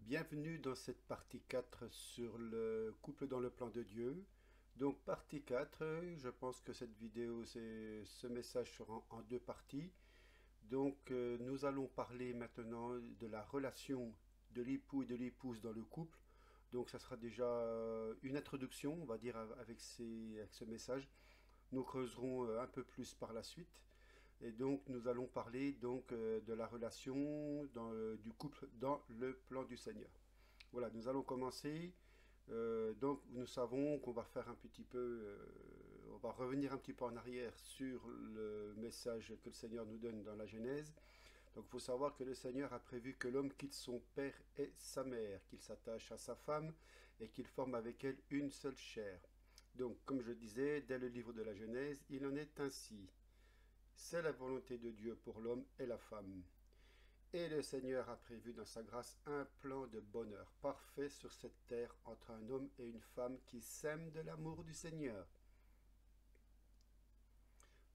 Bienvenue dans cette partie 4 sur le couple dans le plan de Dieu. Donc partie 4, je pense que cette vidéo, ce message sera en deux parties. Donc nous allons parler maintenant de la relation de l'époux et de l'épouse dans le couple. Donc ça sera déjà une introduction, on va dire, avec ce message. Nous creuserons un peu plus par la suite. Et donc nous allons parler de la relation du couple dans le plan du Seigneur. Voilà, nous allons commencer. Donc nous savons qu'on va faire un petit peu, on va revenir un petit peu en arrière sur le message que le Seigneur nous donne dans la Genèse. Donc il faut savoir que le Seigneur a prévu que l'homme quitte son père et sa mère, qu'il s'attache à sa femme et qu'il forme avec elle une seule chair. Donc comme je disais, dès le livre de la Genèse, il en est ainsi. C'est la volonté de Dieu pour l'homme et la femme. Et le Seigneur a prévu dans sa grâce un plan de bonheur parfait sur cette terre entre un homme et une femme qui s'aiment de l'amour du Seigneur.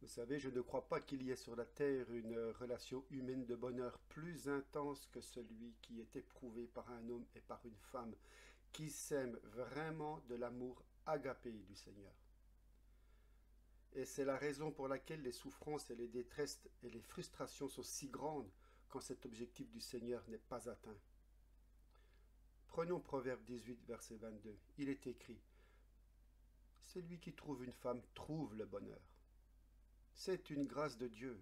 Vous savez, je ne crois pas qu'il y ait sur la terre une relation humaine de bonheur plus intense que celui qui est éprouvé par un homme et par une femme qui s'aiment vraiment de l'amour agapé du Seigneur. Et c'est la raison pour laquelle les souffrances et les détresses et les frustrations sont si grandes quand cet objectif du Seigneur n'est pas atteint. Prenons Proverbe 18, verset 22. Il est écrit « Celui qui trouve une femme trouve le bonheur. » C'est une grâce de Dieu.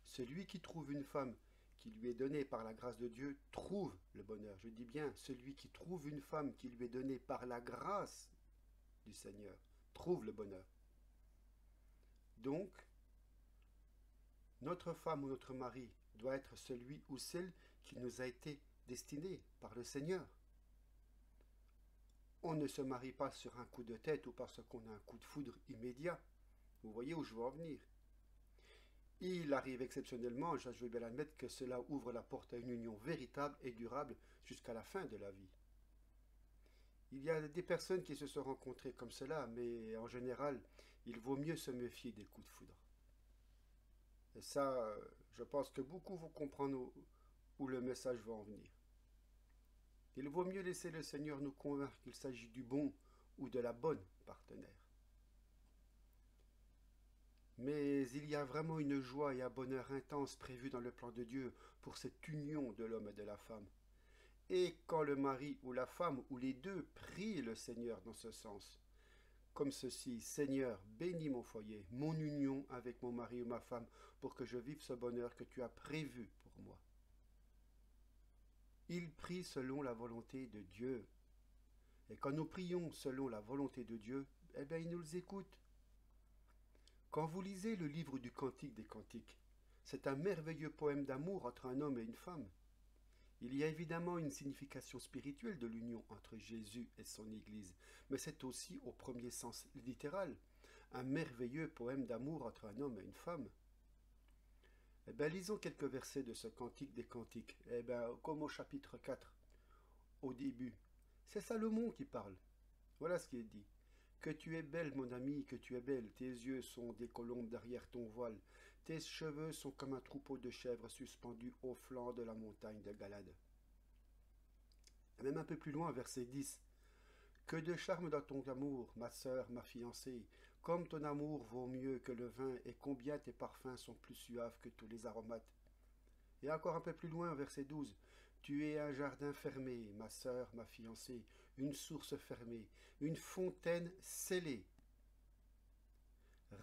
Celui qui trouve une femme qui lui est donnée par la grâce de Dieu trouve le bonheur. Je dis bien, celui qui trouve une femme qui lui est donnée par la grâce du Seigneur trouve le bonheur. Donc, notre femme ou notre mari doit être celui ou celle qui nous a été destiné par le Seigneur. On ne se marie pas sur un coup de tête ou parce qu'on a un coup de foudre immédiat. Vous voyez où je veux en venir. Il arrive exceptionnellement, je vais bien l'admettre, que cela ouvre la porte à une union véritable et durable jusqu'à la fin de la vie. Il y a des personnes qui se sont rencontrées comme cela, mais en général, il vaut mieux se méfier des coups de foudre. Et ça, je pense que beaucoup vont comprendre où le message va en venir. Il vaut mieux laisser le Seigneur nous convaincre qu'il s'agit du bon ou de la bonne partenaire. Mais il y a vraiment une joie et un bonheur intense prévu dans le plan de Dieu pour cette union de l'homme et de la femme. Et quand le mari ou la femme ou les deux prient le Seigneur dans ce sens, comme ceci, Seigneur, bénis mon foyer, mon union avec mon mari ou ma femme, pour que je vive ce bonheur que tu as prévu pour moi. Il prie selon la volonté de Dieu. Et quand nous prions selon la volonté de Dieu, eh bien, il nous écoute. Quand vous lisez le livre du Cantique des Cantiques, c'est un merveilleux poème d'amour entre un homme et une femme. Il y a évidemment une signification spirituelle de l'union entre Jésus et son Église, mais c'est aussi, au premier sens littéral, un merveilleux poème d'amour entre un homme et une femme. Eh bien, lisons quelques versets de ce Cantique des Cantiques. Eh bien, comme au chapitre 4, au début. C'est Salomon qui parle. Voilà ce qui est dit. Que tu es belle, mon ami, que tu es belle. Tes yeux sont des colombes derrière ton voile. Tes cheveux sont comme un troupeau de chèvres suspendus au flanc de la montagne de Galade. Et même un peu plus loin, verset 10. Que de charme dans ton amour, ma sœur, ma fiancée. Comme ton amour vaut mieux que le vin, et combien tes parfums sont plus suaves que tous les aromates. Et encore un peu plus loin, verset 12. Tu es un jardin fermé, ma sœur, ma fiancée, une source fermée, une fontaine scellée.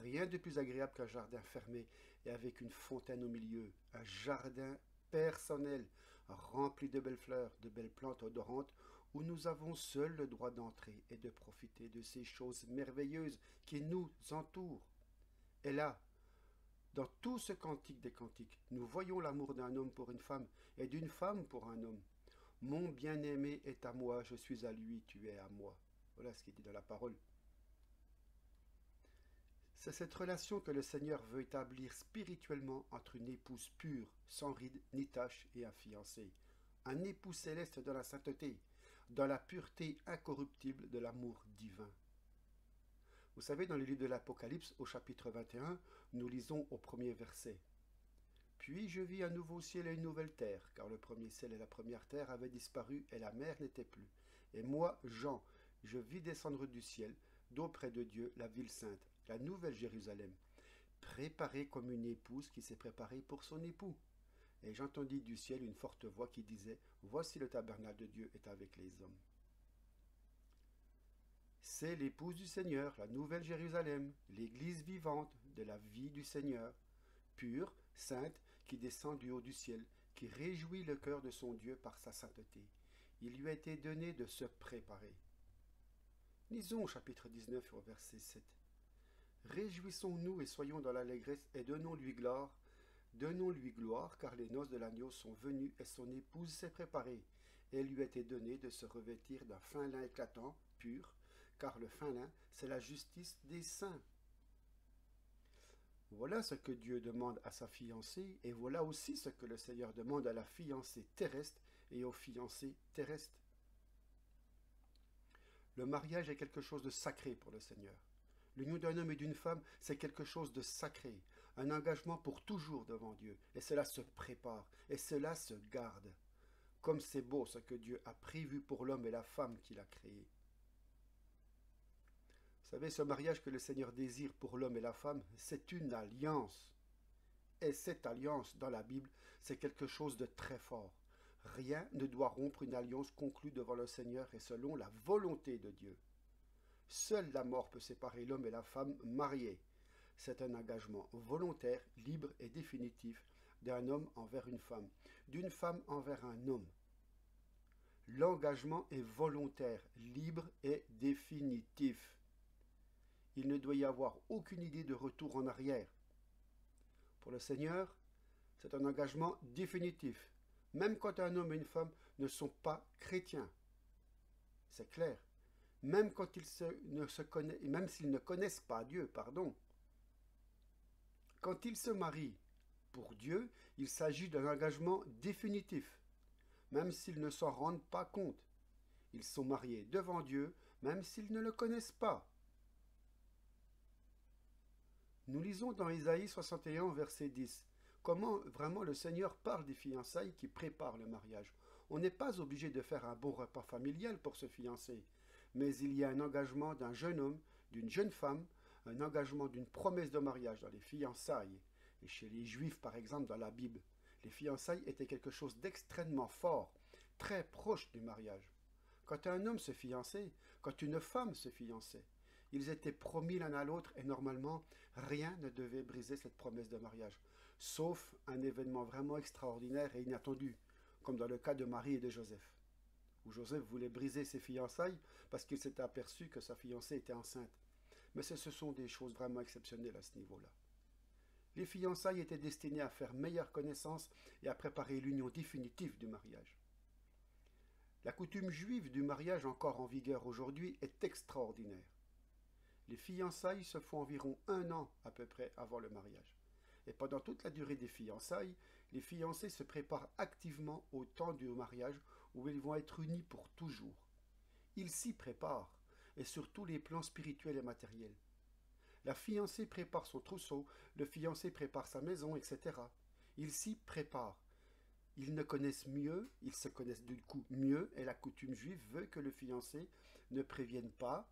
Rien de plus agréable qu'un jardin fermé et avec une fontaine au milieu, un jardin personnel, rempli de belles fleurs, de belles plantes odorantes, où nous avons seuls le droit d'entrer et de profiter de ces choses merveilleuses qui nous entourent. Et là, dans tout ce cantique des cantiques, nous voyons l'amour d'un homme pour une femme et d'une femme pour un homme. Mon bien-aimé est à moi, je suis à lui, tu es à moi. Voilà ce qui est dit dans la parole. C'est cette relation que le Seigneur veut établir spirituellement entre une épouse pure, sans rides ni taches, et un fiancé. Un époux céleste dans la sainteté, dans la pureté incorruptible de l'amour divin. Vous savez, dans le livre de l'Apocalypse, au chapitre 21, nous lisons au premier verset. Puis je vis un nouveau ciel et une nouvelle terre, car le premier ciel et la première terre avaient disparu et la mer n'était plus. Et moi, Jean, je vis descendre du ciel, d'auprès de Dieu, la ville sainte, la nouvelle Jérusalem, préparée comme une épouse qui s'est préparée pour son époux. Et j'entendis du ciel une forte voix qui disait, voici le tabernacle de Dieu est avec les hommes. C'est l'épouse du Seigneur, la nouvelle Jérusalem, l'église vivante de la vie du Seigneur, pure, sainte, qui descend du haut du ciel, qui réjouit le cœur de son Dieu par sa sainteté. Il lui a été donné de se préparer. Lisons au chapitre 19 au verset 7. Réjouissons-nous et soyons dans l'allégresse et donnons-lui gloire, car les noces de l'agneau sont venues et son épouse s'est préparée. Et il lui a été donné de se revêtir d'un fin lin éclatant, pur, car le fin lin, c'est la justice des saints. Voilà ce que Dieu demande à sa fiancée, et voilà aussi ce que le Seigneur demande à la fiancée terrestre et aux fiancés terrestres. Le mariage est quelque chose de sacré pour le Seigneur. L'union d'un homme et d'une femme, c'est quelque chose de sacré, un engagement pour toujours devant Dieu, et cela se prépare, et cela se garde. Comme c'est beau ce que Dieu a prévu pour l'homme et la femme qu'il a créé. Vous savez, ce mariage que le Seigneur désire pour l'homme et la femme, c'est une alliance. Et cette alliance, dans la Bible, c'est quelque chose de très fort. Rien ne doit rompre une alliance conclue devant le Seigneur et selon la volonté de Dieu. Seule la mort peut séparer l'homme et la femme mariés. C'est un engagement volontaire, libre et définitif d'un homme envers une femme, d'une femme envers un homme. L'engagement est volontaire, libre et définitif. Il ne doit y avoir aucune idée de retour en arrière. Pour le Seigneur, c'est un engagement définitif, même quand un homme et une femme ne sont pas chrétiens. C'est clair. Même quand même s'ils ne connaissent pas Dieu, pardon. Quand ils se marient pour Dieu, il s'agit d'un engagement définitif, même s'ils ne s'en rendent pas compte. Ils sont mariés devant Dieu, même s'ils ne le connaissent pas. Nous lisons dans Ésaïe 61, verset 10, comment vraiment le Seigneur parle des fiançailles qui préparent le mariage. On n'est pas obligé de faire un bon repas familial pour se fiancer, mais il y a un engagement d'un jeune homme, d'une jeune femme, un engagement d'une promesse de mariage dans les fiançailles. Et chez les Juifs, par exemple, dans la Bible, les fiançailles étaient quelque chose d'extrêmement fort, très proche du mariage. Quand un homme se fiançait, quand une femme se fiançait, ils étaient promis l'un à l'autre et normalement, rien ne devait briser cette promesse de mariage, sauf un événement vraiment extraordinaire et inattendu, comme dans le cas de Marie et de Joseph, où Joseph voulait briser ses fiançailles parce qu'il s'était aperçu que sa fiancée était enceinte. Mais ce sont des choses vraiment exceptionnelles à ce niveau-là. Les fiançailles étaient destinées à faire meilleure connaissance et à préparer l'union définitive du mariage. La coutume juive du mariage encore en vigueur aujourd'hui est extraordinaire. Les fiançailles se font environ 1 an à peu près avant le mariage. Et pendant toute la durée des fiançailles, les fiancés se préparent activement au temps du mariage où ils vont être unis pour toujours. Ils s'y préparent, et sur tous les plans spirituels et matériels. La fiancée prépare son trousseau, le fiancé prépare sa maison, etc. Ils s'y préparent. Ils se connaissent du coup mieux, et la coutume juive veut que le fiancé ne prévienne pas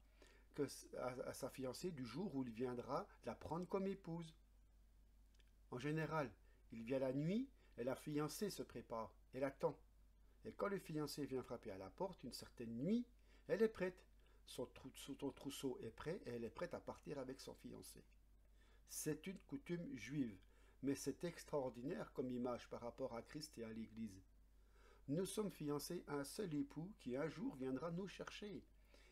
à sa fiancée du jour où il viendra la prendre comme épouse. En général, il vient la nuit et la fiancée se prépare, elle attend. Et quand le fiancé vient frapper à la porte une certaine nuit, elle est prête. Son trousseau est prêt et elle est prête à partir avec son fiancé. C'est une coutume juive, mais c'est extraordinaire comme image par rapport à Christ et à l'Église. Nous sommes fiancés à un seul époux qui un jour viendra nous chercher.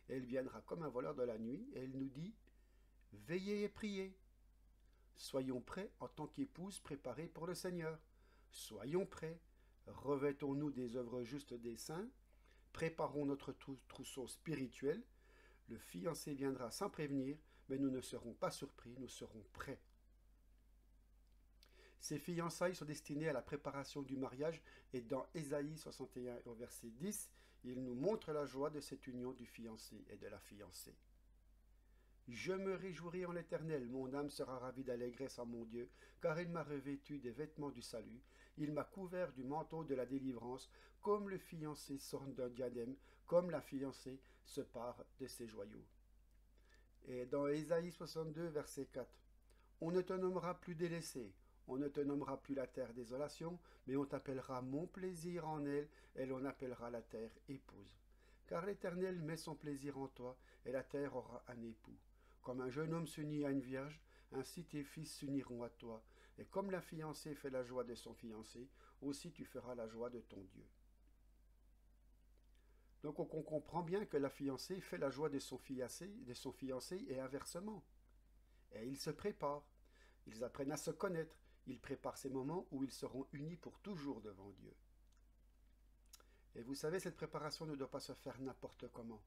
Elle viendra comme un voleur de la nuit et elle nous dit « Veillez et priez ». Soyons prêts en tant qu'épouses préparées pour le Seigneur. Soyons prêts. Revêtons-nous des œuvres justes des saints. Préparons notre trousseau spirituel. Le fiancé viendra sans prévenir, mais nous ne serons pas surpris, nous serons prêts. Ces fiançailles sont destinées à la préparation du mariage et dans Ésaïe 61 au verset 10, il nous montre la joie de cette union du fiancé et de la fiancée. Je me réjouirai en l'Éternel, mon âme sera ravie d'allégresse en mon Dieu, car il m'a revêtu des vêtements du salut, il m'a couvert du manteau de la délivrance, comme le fiancé s'orne d'un diadème, comme la fiancée se pare de ses joyaux. Et dans Ésaïe 62, verset 4, on ne te nommera plus délaissé, on ne te nommera plus la terre désolation, mais on t'appellera mon plaisir en elle, et l'on appellera la terre épouse. Car l'Éternel met son plaisir en toi, et la terre aura un époux. Comme un jeune homme s'unit à une vierge, ainsi tes fils s'uniront à toi. Et comme la fiancée fait la joie de son fiancé, aussi tu feras la joie de ton Dieu. Donc on comprend bien que la fiancée fait la joie de son fiancé et inversement. Et ils se préparent, ils apprennent à se connaître, ils préparent ces moments où ils seront unis pour toujours devant Dieu. Et vous savez, cette préparation ne doit pas se faire n'importe comment.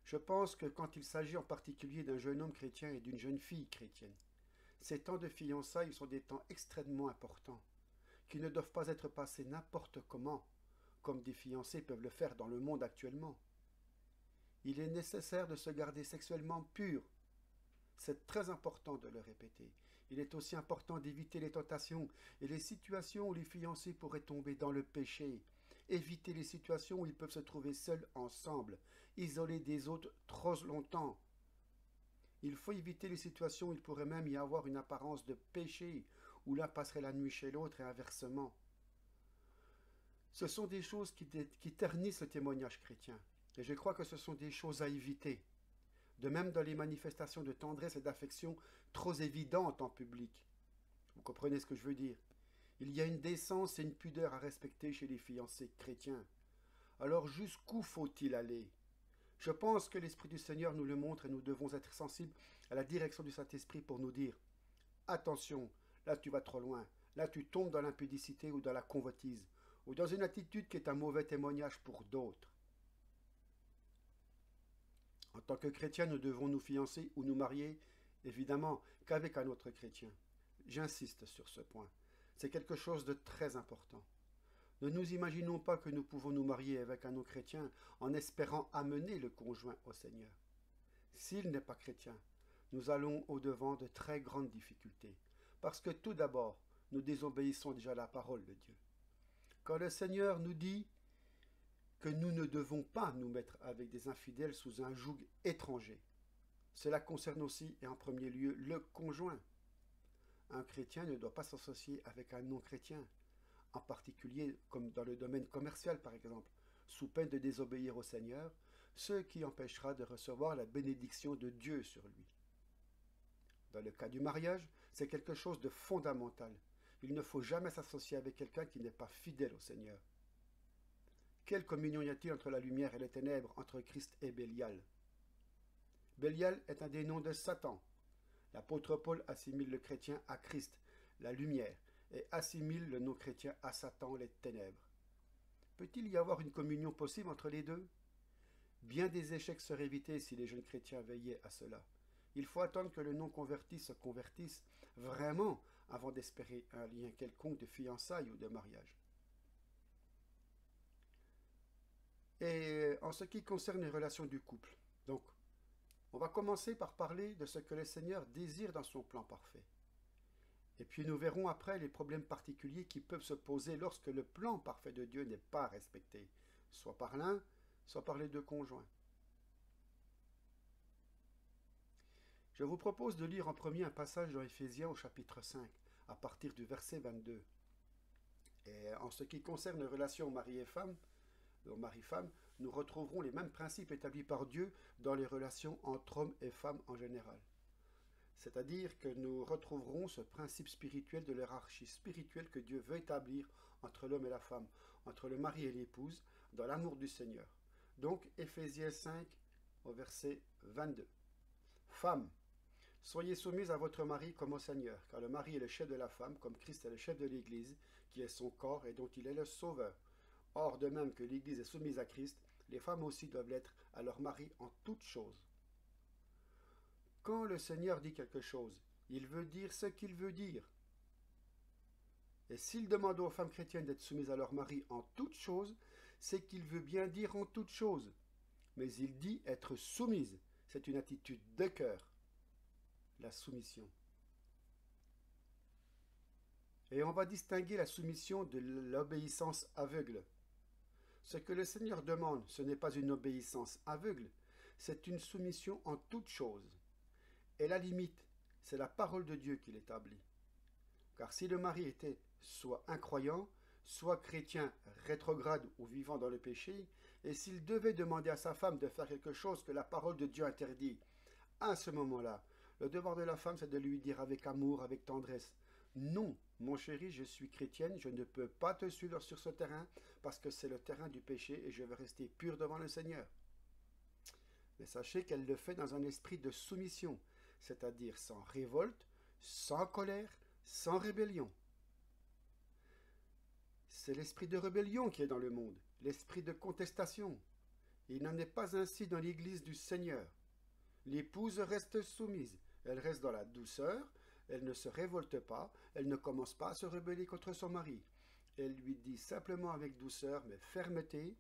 Je pense que quand il s'agit en particulier d'un jeune homme chrétien et d'une jeune fille chrétienne, ces temps de fiançailles sont des temps extrêmement importants, qui ne doivent pas être passés n'importe comment, comme des fiancés peuvent le faire dans le monde actuellement. Il est nécessaire de se garder sexuellement pur. C'est très important de le répéter. Il est aussi important d'éviter les tentations et les situations où les fiancés pourraient tomber dans le péché. Éviter les situations où ils peuvent se trouver seuls ensemble, isolés des autres trop longtemps. Il faut éviter les situations où il pourrait même y avoir une apparence de péché, où l'un passerait la nuit chez l'autre et inversement. Ce sont des choses qui ternissent le témoignage chrétien. Et je crois que ce sont des choses à éviter. De même dans les manifestations de tendresse et d'affection trop évidentes en public. Vous comprenez ce que je veux dire? Il y a une décence et une pudeur à respecter chez les fiancés chrétiens. Alors jusqu'où faut-il aller? Je pense que l'Esprit du Seigneur nous le montre et nous devons être sensibles à la direction du Saint-Esprit pour nous dire « Attention, là tu vas trop loin, là tu tombes dans l'impudicité ou dans la convoitise, ou dans une attitude qui est un mauvais témoignage pour d'autres. » En tant que chrétiens, nous devons nous fiancer ou nous marier, évidemment, qu'avec un autre chrétien. J'insiste sur ce point. C'est quelque chose de très important. Ne nous imaginons pas que nous pouvons nous marier avec un non-chrétien en espérant amener le conjoint au Seigneur. S'il n'est pas chrétien, nous allons au-devant de très grandes difficultés, parce que tout d'abord, nous désobéissons déjà à la parole de Dieu. Quand le Seigneur nous dit que nous ne devons pas nous mettre avec des infidèles sous un joug étranger, cela concerne aussi et en premier lieu le conjoint. Un chrétien ne doit pas s'associer avec un non-chrétien, en particulier comme dans le domaine commercial par exemple, sous peine de désobéir au Seigneur, ce qui empêchera de recevoir la bénédiction de Dieu sur lui. Dans le cas du mariage, c'est quelque chose de fondamental. Il ne faut jamais s'associer avec quelqu'un qui n'est pas fidèle au Seigneur. Quelle communion y a-t-il entre la lumière et les ténèbres, entre Christ et Bélial? Bélial est un des noms de Satan. L'apôtre Paul assimile le chrétien à Christ, la lumière, et assimile le non-chrétien à Satan, les ténèbres. Peut-il y avoir une communion possible entre les deux? Bien des échecs seraient évités si les jeunes chrétiens veillaient à cela. Il faut attendre que le non-converti se convertisse vraiment avant d'espérer un lien quelconque de fiançailles ou de mariage. Et en ce qui concerne les relations du couple, donc, on va commencer par parler de ce que le Seigneur désire dans son plan parfait. Et puis nous verrons après les problèmes particuliers qui peuvent se poser lorsque le plan parfait de Dieu n'est pas respecté, soit par l'un, soit par les deux conjoints. Je vous propose de lire en premier un passage dans Éphésiens au chapitre 5, à partir du verset 22. Et en ce qui concerne les relations mari et femme, mari-femme, nous retrouverons les mêmes principes établis par Dieu dans les relations entre hommes et femmes en général. C'est-à-dire que nous retrouverons ce principe spirituel de l'hiérarchie spirituelle que Dieu veut établir entre l'homme et la femme, entre le mari et l'épouse, dans l'amour du Seigneur. Donc, Éphésiens 5, au verset 22. Femmes, soyez soumises à votre mari comme au Seigneur, car le mari est le chef de la femme, comme Christ est le chef de l'Église, qui est son corps et dont il est le sauveur. Or, de même que l'Église est soumise à Christ, les femmes aussi doivent l'être à leur mari en toutes choses. Quand le Seigneur dit quelque chose, il veut dire ce qu'il veut dire. Et s'il demande aux femmes chrétiennes d'être soumises à leur mari en toutes choses, c'est qu'il veut bien dire en toutes choses. Mais il dit être soumises, c'est une attitude de cœur, la soumission. Et on va distinguer la soumission de l'obéissance aveugle. Ce que le Seigneur demande, ce n'est pas une obéissance aveugle, c'est une soumission en toutes choses. Et la limite, c'est la parole de Dieu qui l'établit. Car si le mari était soit incroyant, soit chrétien rétrograde ou vivant dans le péché, et s'il devait demander à sa femme de faire quelque chose que la parole de Dieu interdit, à ce moment-là, le devoir de la femme, c'est de lui dire avec amour, avec tendresse, non, mon chéri, je suis chrétienne, je ne peux pas te suivre sur ce terrain parce que c'est le terrain du péché et je veux rester pur devant le Seigneur. Mais sachez qu'elle le fait dans un esprit de soumission, c'est-à-dire sans révolte, sans colère, sans rébellion. C'est l'esprit de rébellion qui est dans le monde, l'esprit de contestation. Il n'en est pas ainsi dans l'Église du Seigneur. L'épouse reste soumise, elle reste dans la douceur, elle ne se révolte pas, elle ne commence pas à se rebeller contre son mari. Elle lui dit simplement avec douceur, mais fermeté,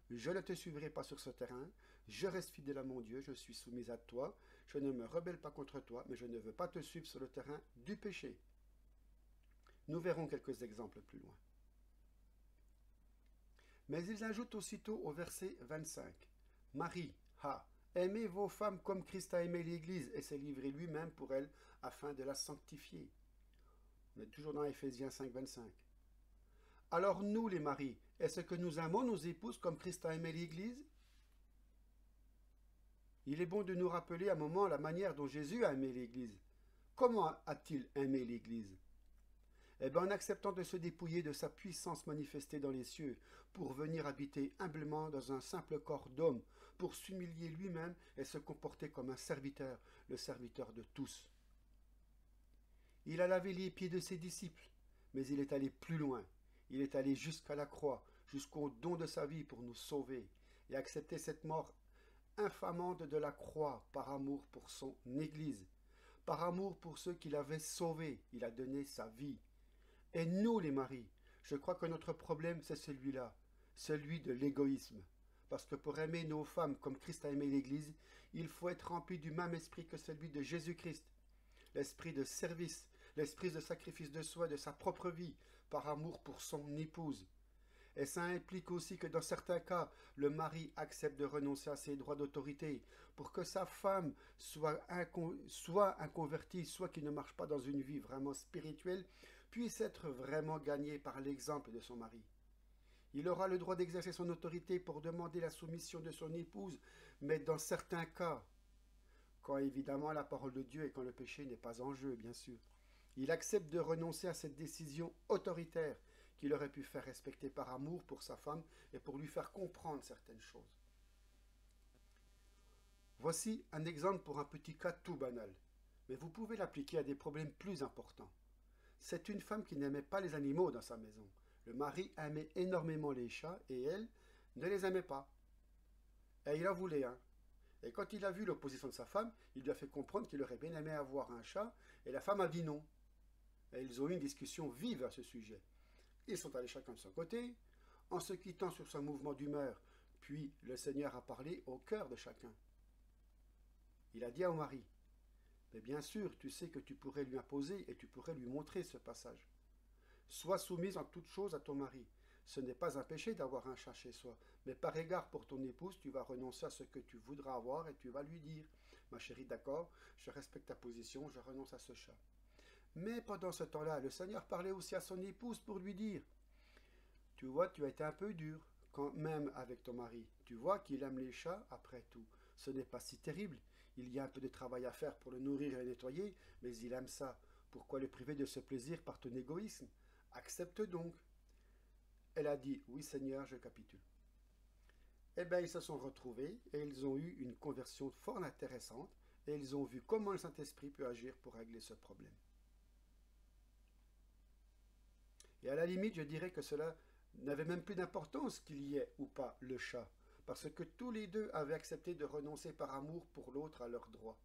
je ne te suivrai pas sur ce terrain, je reste fidèle à mon Dieu, je suis soumise à toi, je ne me rebelle pas contre toi, mais je ne veux pas te suivre sur le terrain du péché. Nous verrons quelques exemples plus loin. Mais ils ajoutent aussitôt au verset 25, Marie, aimez vos femmes comme Christ a aimé l'Église et s'est livré lui-même pour elle afin de la sanctifier. On est toujours dans Éphésiens 5, 25. Alors nous, les maris, est-ce que nous aimons nos épouses comme Christ a aimé l'Église? Il est bon de nous rappeler à un moment la manière dont Jésus a aimé l'Église. Comment a-t-il aimé l'Église? Eh bien, en acceptant de se dépouiller de sa puissance manifestée dans les cieux, pour venir habiter humblement dans un simple corps d'homme, pour s'humilier lui-même et se comporter comme un serviteur, le serviteur de tous. Il a lavé les pieds de ses disciples, mais il est allé plus loin. Il est allé jusqu'à la croix, jusqu'au don de sa vie pour nous sauver, et accepter cette mort infamante de la croix par amour pour son Église, par amour pour ceux qu'il avait sauvés. Il a donné sa vie. Et nous, les maris, je crois que notre problème, c'est celui-là, celui de l'égoïsme. Parce que pour aimer nos femmes comme Christ a aimé l'Église, il faut être rempli du même esprit que celui de Jésus-Christ. L'esprit de service, l'esprit de sacrifice de soi, de sa propre vie, par amour pour son épouse. Et ça implique aussi que dans certains cas, le mari accepte de renoncer à ses droits d'autorité pour que sa femme soit inconvertie, soit qui ne marche pas dans une vie vraiment spirituelle, puisse être vraiment gagnée par l'exemple de son mari. Il aura le droit d'exercer son autorité pour demander la soumission de son épouse, mais dans certains cas, quand évidemment la parole de Dieu et quand le péché n'est pas en jeu, bien sûr. Il accepte de renoncer à cette décision autoritaire qu'il aurait pu faire respecter par amour pour sa femme et pour lui faire comprendre certaines choses. Voici un exemple pour un petit cas tout banal, mais vous pouvez l'appliquer à des problèmes plus importants. C'est une femme qui n'aimait pas les animaux dans sa maison. Le mari aimait énormément les chats et elle ne les aimait pas. Et il en voulait un. Et quand il a vu l'opposition de sa femme, il lui a fait comprendre qu'il aurait bien aimé avoir un chat et la femme a dit non. Et ils ont eu une discussion vive à ce sujet. Ils sont allés chacun de son côté, en se quittant sur son mouvement d'humeur, puis le Seigneur a parlé au cœur de chacun. Il a dit au mari, mais bien sûr, tu sais que tu pourrais lui imposer et tu pourrais lui montrer ce passage. Sois soumise en toutes choses à ton mari. Ce n'est pas un péché d'avoir un chat chez soi, mais par égard pour ton épouse, tu vas renoncer à ce que tu voudras avoir et tu vas lui dire, ma chérie, d'accord, je respecte ta position, je renonce à ce chat. Mais pendant ce temps-là, le Seigneur parlait aussi à son épouse pour lui dire, tu vois, tu as été un peu dur, quand même avec ton mari. Tu vois qu'il aime les chats, après tout. Ce n'est pas si terrible. Il y a un peu de travail à faire pour le nourrir et le nettoyer, mais il aime ça. Pourquoi le priver de ce plaisir par ton égoïsme? Accepte donc. Elle a dit, oui Seigneur, je capitule. Eh bien, ils se sont retrouvés et ils ont eu une conversion fort intéressante et ils ont vu comment le Saint-Esprit peut agir pour régler ce problème. Et à la limite, je dirais que cela n'avait même plus d'importance qu'il y ait ou pas le chat, parce que tous les deux avaient accepté de renoncer par amour pour l'autre à leurs droits.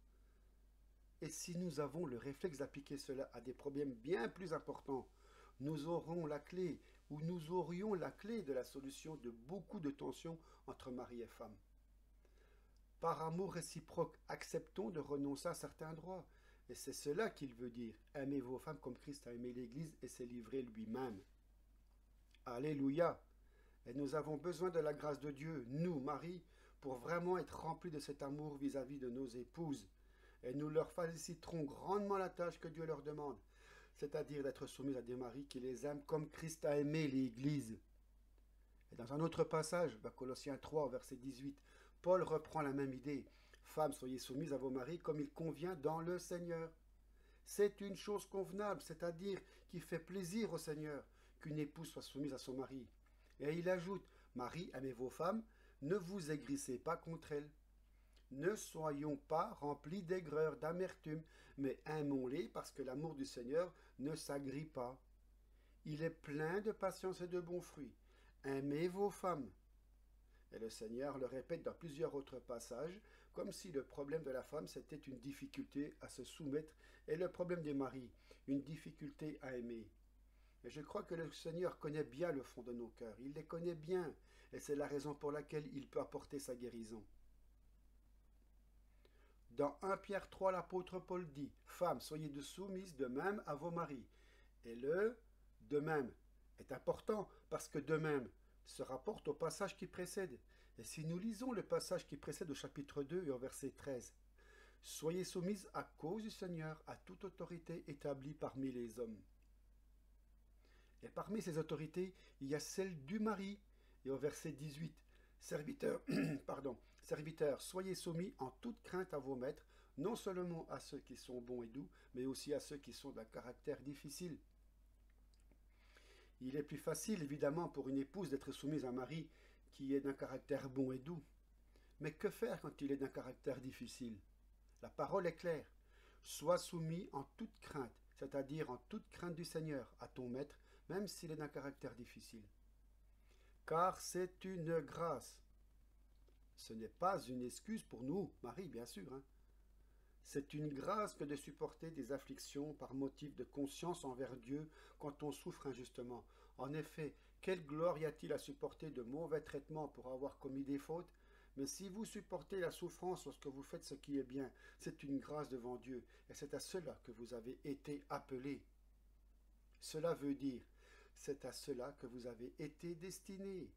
Et si nous avons le réflexe d'appliquer cela à des problèmes bien plus importants, nous aurons la clé, ou nous aurions la clé de la solution de beaucoup de tensions entre mari et femme. Par amour réciproque, acceptons de renoncer à certains droits. Et c'est cela qu'il veut dire. Aimez vos femmes comme Christ a aimé l'Église et s'est livré lui-même. Alléluia. Et nous avons besoin de la grâce de Dieu, nous, Marie, pour vraiment être remplis de cet amour vis-à-vis de nos épouses. Et nous leur faciliterons grandement la tâche que Dieu leur demande, c'est-à-dire d'être soumis à des maris qui les aiment comme Christ a aimé l'Église. Et dans un autre passage, Colossiens 3, verset 18, Paul reprend la même idée. Femmes, soyez soumises à vos maris comme il convient dans le Seigneur. C'est une chose convenable, c'est-à-dire qui fait plaisir au Seigneur, qu'une épouse soit soumise à son mari. Et il ajoute, Marie, aimez vos femmes, ne vous aigrissez pas contre elles. Ne soyons pas remplis d'aigreur, d'amertume, mais aimons-les parce que l'amour du Seigneur ne s'agrée pas. Il est plein de patience et de bons fruits. Aimez vos femmes. Et le Seigneur le répète dans plusieurs autres passages, comme si le problème de la femme c'était une difficulté à se soumettre et le problème des maris, une difficulté à aimer. Et je crois que le Seigneur connaît bien le fond de nos cœurs, il les connaît bien, et c'est la raison pour laquelle il peut apporter sa guérison. Dans 1 Pierre 3, l'apôtre Paul dit, Femmes, soyez soumises de même à vos maris. Et le de même est important parce que de même se rapporte au passage qui précède. Et si nous lisons le passage qui précède au chapitre 2 et au verset 13, Soyez soumises à cause du Seigneur à toute autorité établie parmi les hommes. Et parmi ces autorités, il y a celle du mari. Et au verset 18, Serviteurs, Serviteurs, soyez soumis en toute crainte à vos maîtres, non seulement à ceux qui sont bons et doux, mais aussi à ceux qui sont d'un caractère difficile. Il est plus facile, évidemment, pour une épouse d'être soumise à un mari qui est d'un caractère bon et doux. Mais que faire quand il est d'un caractère difficile? La parole est claire. Sois soumis en toute crainte, c'est-à-dire en toute crainte du Seigneur, à ton maître, même s'il est d'un caractère difficile. Car c'est une grâce. Ce n'est pas une excuse pour nous, Marie, bien sûr. C'est une grâce que de supporter des afflictions par motif de conscience envers Dieu quand on souffre injustement. En effet, quelle gloire y a-t-il à supporter de mauvais traitements pour avoir commis des fautes? Mais si vous supportez la souffrance lorsque vous faites ce qui est bien, c'est une grâce devant Dieu, et c'est à cela que vous avez été appelés. Cela veut dire, c'est à cela que vous avez été destinés.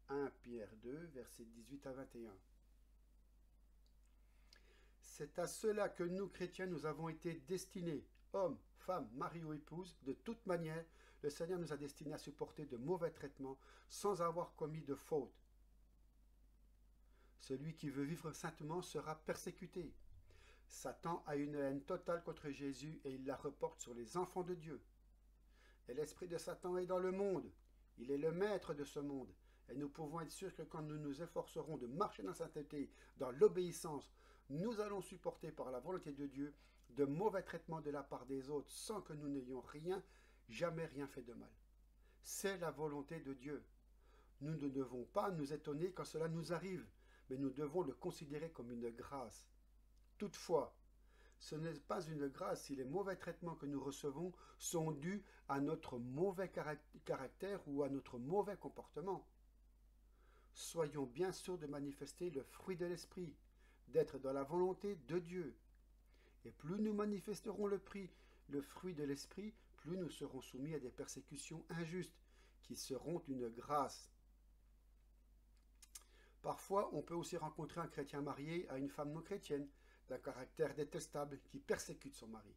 1 Pierre 2, versets 18 à 21. C'est à cela que nous, chrétiens, nous avons été destinés. Hommes, femmes, mari ou épouse, de toute manière, le Seigneur nous a destinés à supporter de mauvais traitements sans avoir commis de faute. Celui qui veut vivre saintement sera persécuté. Satan a une haine totale contre Jésus et il la reporte sur les enfants de Dieu. Et l'esprit de Satan est dans le monde. Il est le maître de ce monde. Et nous pouvons être sûrs que quand nous nous efforcerons de marcher dans la sainteté, dans l'obéissance, nous allons supporter par la volonté de Dieu de mauvais traitements de la part des autres sans que nous n'ayons jamais rien fait de mal. C'est la volonté de Dieu. Nous ne devons pas nous étonner quand cela nous arrive, mais nous devons le considérer comme une grâce. Toutefois, ce n'est pas une grâce si les mauvais traitements que nous recevons sont dus à notre mauvais caractère ou à notre mauvais comportement. Soyons bien sûrs de manifester le fruit de l'esprit, d'être dans la volonté de Dieu. Et plus nous manifesterons le fruit de l'esprit, plus nous serons soumis à des persécutions injustes, qui seront une grâce. Parfois, on peut aussi rencontrer un chrétien marié à une femme non chrétienne, d'un caractère détestable, qui persécute son mari.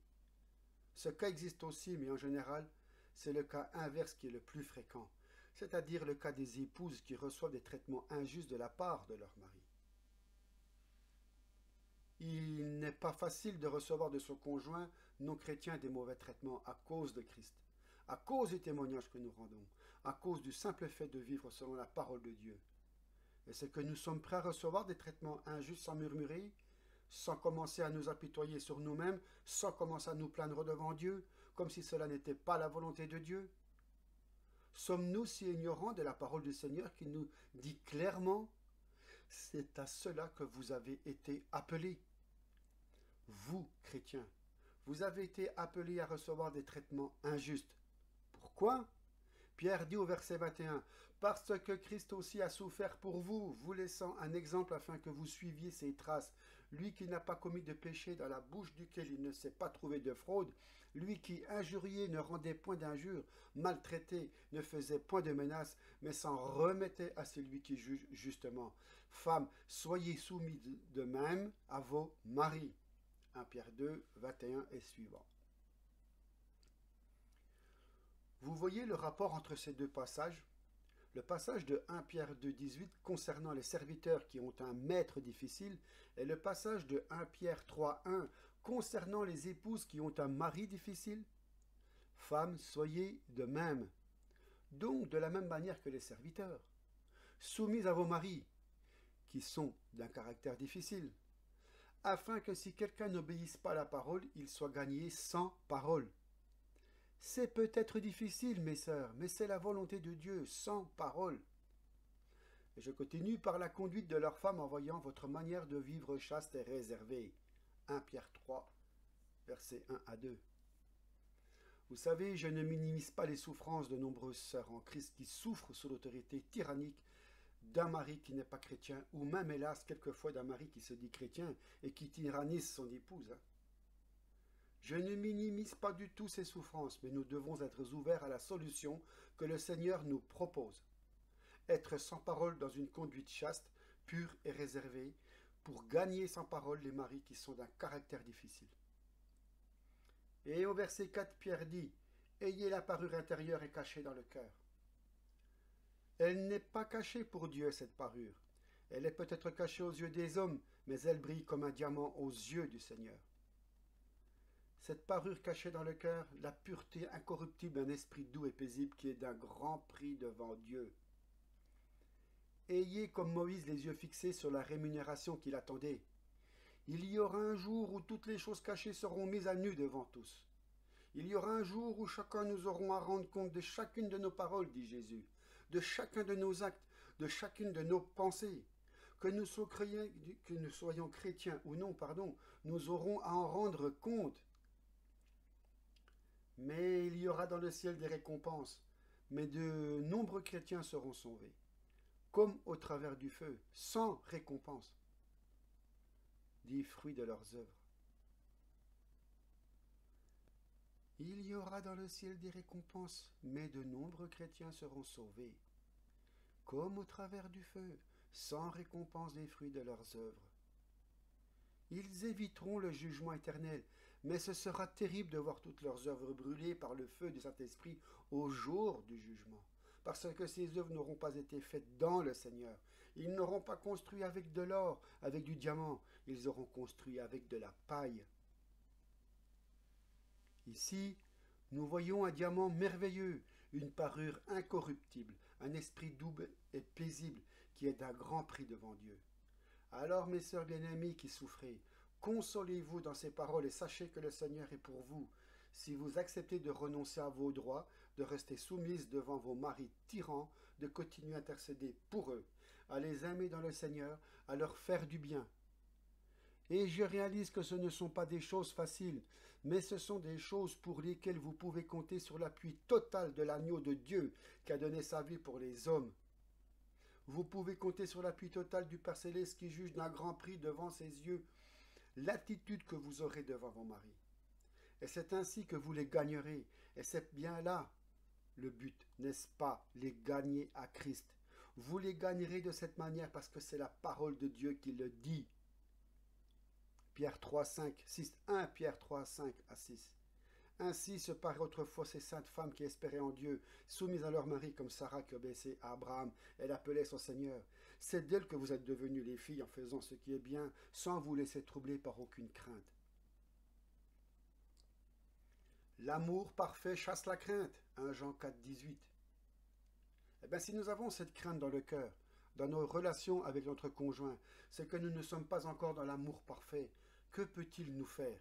Ce cas existe aussi, mais en général, c'est le cas inverse qui est le plus fréquent, c'est-à-dire le cas des épouses qui reçoivent des traitements injustes de la part de leur mari. Il n'est pas facile de recevoir de son conjoint non chrétien des mauvais traitements à cause de Christ, à cause du témoignage que nous rendons, à cause du simple fait de vivre selon la parole de Dieu. Et c'est que nous sommes prêts à recevoir des traitements injustes sans murmurer, sans commencer à nous apitoyer sur nous-mêmes, sans commencer à nous plaindre devant Dieu, comme si cela n'était pas la volonté de Dieu. Sommes-nous si ignorants de la parole du Seigneur qui nous dit clairement, c'est à cela que vous avez été appelés. Vous, chrétiens, vous avez été appelés à recevoir des traitements injustes. Pourquoi? Pierre dit au verset 21, « Parce que Christ aussi a souffert pour vous, vous laissant un exemple afin que vous suiviez ses traces. Lui qui n'a pas commis de péché, dans la bouche duquel il ne s'est pas trouvé de fraude, lui qui injuriait ne rendait point d'injures, maltraitait, ne faisait point de menaces, mais s'en remettait à celui qui juge justement. Femmes, soyez soumis de même à vos maris. » 1 Pierre 2, 21 et suivant. Vous voyez le rapport entre ces deux passages? Le passage de 1 Pierre 2, 18 concernant les serviteurs qui ont un maître difficile et le passage de 1 Pierre 3, 1 concernant les épouses qui ont un mari difficile. Femmes, soyez de même, donc de la même manière que les serviteurs, soumis à vos maris, qui sont d'un caractère difficile, afin que si quelqu'un n'obéisse pas à la parole, il soit gagné sans parole. C'est peut-être difficile, mes sœurs, mais c'est la volonté de Dieu, sans parole. Et je continue par la conduite de leurs femmes en voyant votre manière de vivre chaste et réservée. 1 Pierre 3, versets 1 à 2. Vous savez, je ne minimise pas les souffrances de nombreuses sœurs en Christ qui souffrent sous l'autorité tyrannique d'un mari qui n'est pas chrétien, ou même, hélas, quelquefois d'un mari qui se dit chrétien et qui tyrannise son épouse. Je ne minimise pas du tout ces souffrances, mais nous devons être ouverts à la solution que le Seigneur nous propose. Être sans parole dans une conduite chaste, pure et réservée, pour gagner sans parole les maris qui sont d'un caractère difficile. Et au verset 4, Pierre dit, « Ayez la parure intérieure et cachée dans le cœur. » Elle n'est pas cachée pour Dieu, cette parure. Elle est peut-être cachée aux yeux des hommes, mais elle brille comme un diamant aux yeux du Seigneur. Cette parure cachée dans le cœur, la pureté incorruptible d'un esprit doux et paisible qui est d'un grand prix devant Dieu. Ayez comme Moïse les yeux fixés sur la rémunération qui l'attendait. Il y aura un jour où toutes les choses cachées seront mises à nu devant tous. Il y aura un jour où chacun nous aurons à rendre compte de chacune de nos paroles, dit Jésus, de chacun de nos actes, de chacune de nos pensées. Que nous soyons chrétiens ou non, nous aurons à en rendre compte. Mais il y aura dans le ciel des récompenses, mais de nombreux chrétiens seront sauvés, comme au travers du feu, sans récompense, dit fruit de leurs œuvres. Il y aura dans le ciel des récompenses, mais de nombreux chrétiens seront sauvés, comme au travers du feu, sans récompense des fruits de leurs œuvres. Ils éviteront le jugement éternel, mais ce sera terrible de voir toutes leurs œuvres brûlées par le feu du Saint-Esprit au jour du jugement, parce que ces œuvres n'auront pas été faites dans le Seigneur. Ils n'auront pas construit avec de l'or, avec du diamant, ils auront construit avec de la paille. Ici, nous voyons un diamant merveilleux, une parure incorruptible, un esprit doux et paisible qui est d'un grand prix devant Dieu. Alors, mes sœurs bien-aimées qui souffrez, consolez-vous dans ces paroles et sachez que le Seigneur est pour vous. Si vous acceptez de renoncer à vos droits, de rester soumises devant vos maris tyrans, de continuer à intercéder pour eux, à les aimer dans le Seigneur, à leur faire du bien. Et je réalise que ce ne sont pas des choses faciles, mais ce sont des choses pour lesquelles vous pouvez compter sur l'appui total de l'agneau de Dieu qui a donné sa vie pour les hommes. Vous pouvez compter sur l'appui total du Père Céleste qui juge d'un grand prix devant ses yeux l'attitude que vous aurez devant vos maris. Et c'est ainsi que vous les gagnerez. Et c'est bien là le but, n'est-ce pas? Les gagner à Christ. Vous les gagnerez de cette manière parce que c'est la parole de Dieu qui le dit. Pierre 3, 5, 6, 1 Pierre 3, 5 à 6. Ainsi se paraît autrefois ces saintes femmes qui espéraient en Dieu, soumises à leur mari comme Sarah qui obéissait à Abraham. Elle appelait son Seigneur. C'est d'elle que vous êtes devenues les filles en faisant ce qui est bien, sans vous laisser troubler par aucune crainte. L'amour parfait chasse la crainte. 1 Jean 4, 18. Eh bien, si nous avons cette crainte dans le cœur, dans nos relations avec notre conjoint, c'est que nous ne sommes pas encore dans l'amour parfait. Que peut-il nous faire?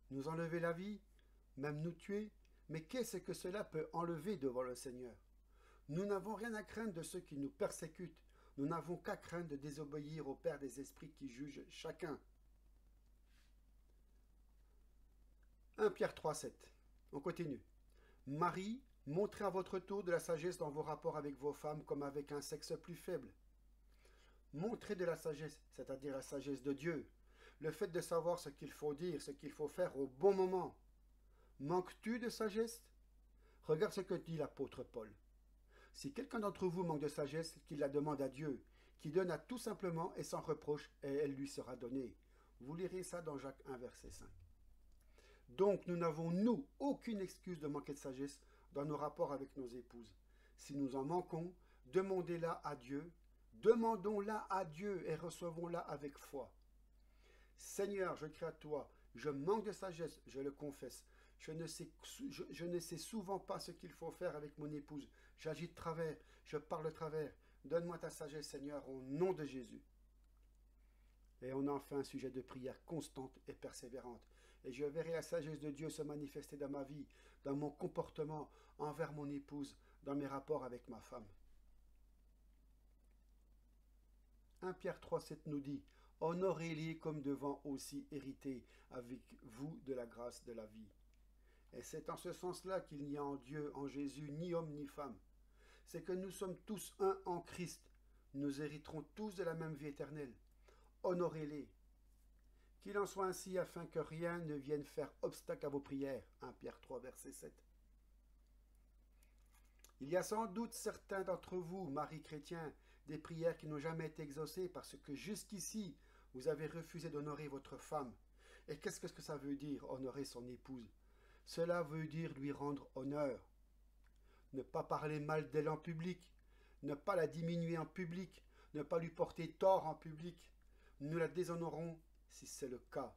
Nous enlever la vie? Même nous tuer? Mais qu'est-ce que cela peut enlever devant le Seigneur? Nous n'avons rien à craindre de ceux qui nous persécutent. Nous n'avons qu'à craindre de désobéir au Père des esprits qui juge chacun. 1 Pierre 3, 7. On continue. Marie, Montrez à votre tour de la sagesse dans vos rapports avec vos femmes comme avec un sexe plus faible. Montrez de la sagesse, c'est-à-dire la sagesse de Dieu. Le fait de savoir ce qu'il faut dire, ce qu'il faut faire au bon moment. Manques-tu de sagesse? Regarde ce que dit l'apôtre Paul. Si quelqu'un d'entre vous manque de sagesse, qu'il la demande à Dieu, qui donne à tout simplement et sans reproche, et elle lui sera donnée. Vous lirez ça dans Jacques 1, verset 5. Donc nous n'avons, nous, aucune excuse de manquer de sagesse dans nos rapports avec nos épouses. Si nous en manquons, demandez-la à Dieu, demandons-la à Dieu et recevons-la avec foi. Seigneur, je crie à toi, je manque de sagesse, je le confesse. Je ne sais souvent pas ce qu'il faut faire avec mon épouse. J'agis de travers, je parle de travers. Donne-moi ta sagesse, Seigneur, au nom de Jésus. Et on en fait un sujet de prière constante et persévérante. Et je verrai la sagesse de Dieu se manifester dans ma vie, dans mon comportement envers mon épouse, dans mes rapports avec ma femme. 1 Pierre 3,7 nous dit « Honorez-les comme devant aussi hériter avec vous de la grâce de la vie. » Et c'est en ce sens-là qu'il n'y a en Dieu, en Jésus, ni homme ni femme. C'est que nous sommes tous un en Christ. Nous hériterons tous de la même vie éternelle. Honorez-les. Qu'il en soit ainsi afin que rien ne vienne faire obstacle à vos prières. 1 Pierre 3, verset 7. Il y a sans doute certains d'entre vous, maris chrétiens, des prières qui n'ont jamais été exaucées parce que jusqu'ici, vous avez refusé d'honorer votre femme. Et qu'est-ce que ça veut dire, honorer son épouse? Cela veut dire lui rendre honneur. Ne pas parler mal d'elle en public, ne pas la diminuer en public, ne pas lui porter tort en public. Nous la déshonorons si c'est le cas.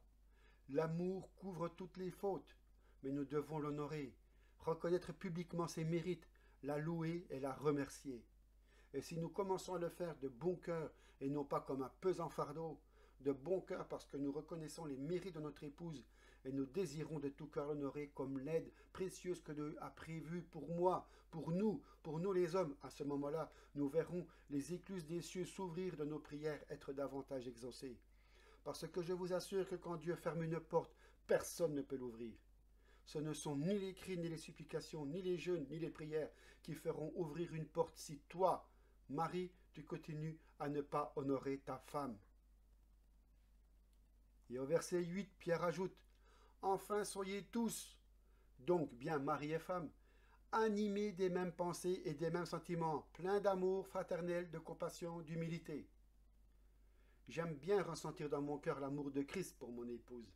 L'amour couvre toutes les fautes, mais nous devons l'honorer, reconnaître publiquement ses mérites, la louer et la remercier. Et si nous commençons à le faire de bon cœur et non pas comme un pesant fardeau, de bon cœur parce que nous reconnaissons les mérites de notre épouse et nous désirons de tout cœur l'honorer comme l'aide précieuse que Dieu a prévue pour moi, pour nous les hommes, à ce moment-là, nous verrons les écluses des cieux s'ouvrir de nos prières être davantage exaucées. Parce que je vous assure que quand Dieu ferme une porte, personne ne peut l'ouvrir. Ce ne sont ni les cris, ni les supplications, ni les jeûnes, ni les prières qui feront ouvrir une porte si toi, mari, tu continues à ne pas honorer ta femme. Et au verset 8, Pierre ajoute « Enfin soyez tous, donc bien mari et femme, animés des mêmes pensées et des mêmes sentiments, pleins d'amour fraternel, de compassion, d'humilité. » J'aime bien ressentir dans mon cœur l'amour de Christ pour mon épouse.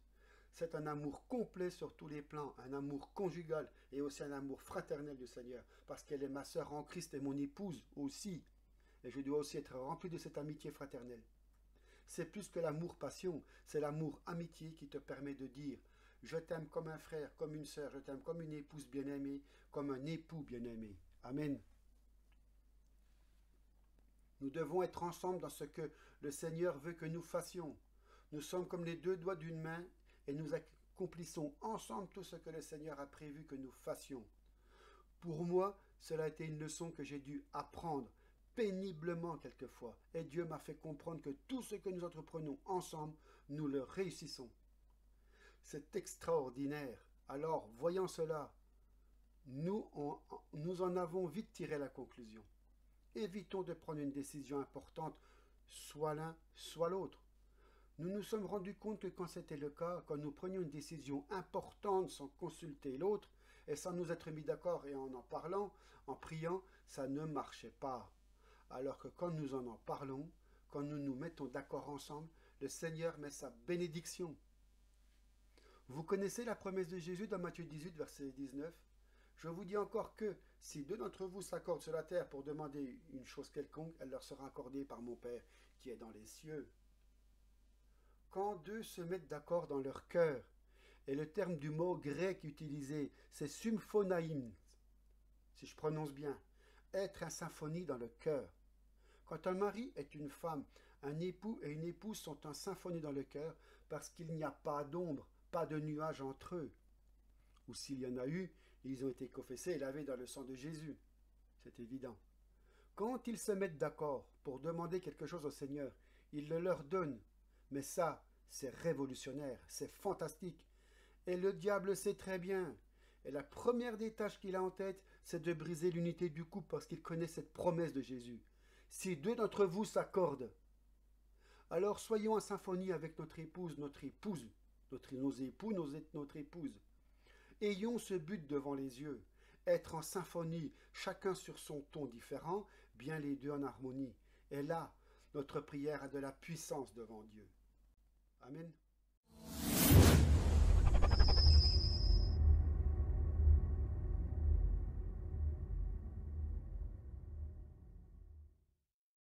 C'est un amour complet sur tous les plans, un amour conjugal et aussi un amour fraternel du Seigneur, parce qu'elle est ma sœur en Christ et mon épouse aussi. Et je dois aussi être rempli de cette amitié fraternelle. C'est plus que l'amour-passion, c'est l'amour-amitié qui te permet de dire « Je t'aime comme un frère, comme une sœur, je t'aime comme une épouse bien-aimée, comme un époux bien-aimé. » Amen. Nous devons être ensemble dans ce que le Seigneur veut que nous fassions. Nous sommes comme les deux doigts d'une main et nous accomplissons ensemble tout ce que le Seigneur a prévu que nous fassions. Pour moi, cela a été une leçon que j'ai dû apprendre péniblement quelquefois. Et Dieu m'a fait comprendre que tout ce que nous entreprenons ensemble, nous le réussissons. C'est extraordinaire. Alors, voyant cela, nous en avons vite tiré la conclusion. Évitons de prendre une décision importante, soit l'un, soit l'autre. Nous nous sommes rendus compte que quand c'était le cas, quand nous prenions une décision importante sans consulter l'autre, et sans nous être mis d'accord et en parlant, en priant, ça ne marchait pas. Alors que quand nous en parlons, quand nous nous mettons d'accord ensemble, le Seigneur met sa bénédiction. Vous connaissez la promesse de Jésus dans Matthieu 18, verset 19 ? Je vous dis encore que, si deux d'entre vous s'accordent sur la terre pour demander une chose quelconque, elle leur sera accordée par mon Père qui est dans les cieux. Quand deux se mettent d'accord dans leur cœur, et le terme du mot grec utilisé, c'est symphonaïm, si je prononce bien, être un symphonie dans le cœur. Quand un mari est une femme, un époux et une épouse sont en symphonie dans le cœur parce qu'il n'y a pas d'ombre, pas de nuage entre eux. Ou s'il y en a eu, ils ont été confessés et lavés dans le sang de Jésus. C'est évident. Quand ils se mettent d'accord pour demander quelque chose au Seigneur, il le leur donne. Mais ça, c'est révolutionnaire, c'est fantastique. Et le diable sait très bien. Et la première des tâches qu'il a en tête, c'est de briser l'unité du couple parce qu'il connaît cette promesse de Jésus. Si deux d'entre vous s'accordent, alors soyons en symphonie avec notre épouse, nos époux, notre épouse. Ayons ce but devant les yeux, être en symphonie, chacun sur son ton différent, bien les deux en harmonie. Et là, notre prière a de la puissance devant Dieu. Amen.